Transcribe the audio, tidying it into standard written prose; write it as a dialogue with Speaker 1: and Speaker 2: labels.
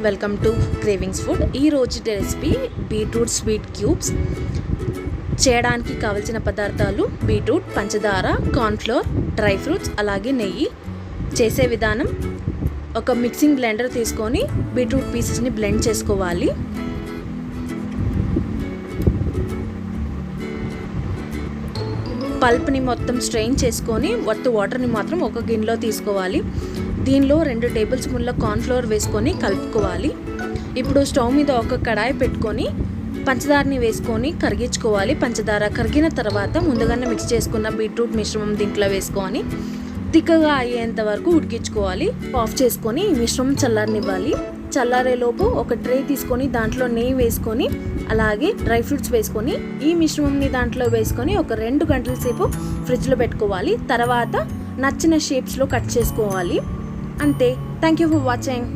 Speaker 1: Welcome to cravings food. ఈ రోజు recipe beetroot sweet cubes. చేయడానికి కావలసిన పదార్థాలు బీట్రూట్, పంచదార, కార్న్ఫ్లోర్, డ్రై ఫ్రూట్స్, అలాగే నెయ్యి. చేసే విధానం: ఒక మిక్సింగ్ బ్లెండర్ తీసుకొని బీట్రూట్ పీసెస్ని బ్లెండ్ చేసుకోవాలి. పల్ప్ని మొత్తం స్ట్రెయిన్ చేసుకొని వాటర్ని మాత్రం ఒక గిన్నెలో తీసుకోవాలి. దీనిలో 2 టేబుల్ స్పూన్ల కార్న్ఫ్లోర్ వేసుకొని కలుపుకోవాలి. ఇప్పుడు స్టవ్ మీద ఒక కడాయి పెట్టుకొని పంచదారని వేసుకొని కరిగించుకోవాలి. పంచదార కరిగిన తర్వాత ముందుగానే మిక్స్ చేసుకున్న బీట్రూట్ మిశ్రమం దీంట్లో వేసుకొని తిక్కగా అయ్యేంత వరకు ఉడికించుకోవాలి. ఆఫ్ చేసుకొని ఈ మిశ్రమం చల్లారనివ్వాలి. చల్లారేలోపు ఒక ట్రే తీసుకొని దాంట్లో నెయ్యి వేసుకొని అలాగే డ్రై ఫ్రూట్స్ వేసుకొని ఈ మిశ్రమంని దాంట్లో వేసుకొని ఒక 2 గంటల సేపు ఫ్రిడ్జ్లో పెట్టుకోవాలి. తర్వాత నచ్చిన షేప్స్లో కట్ చేసుకోవాలి. అంతే. Thank you for watching.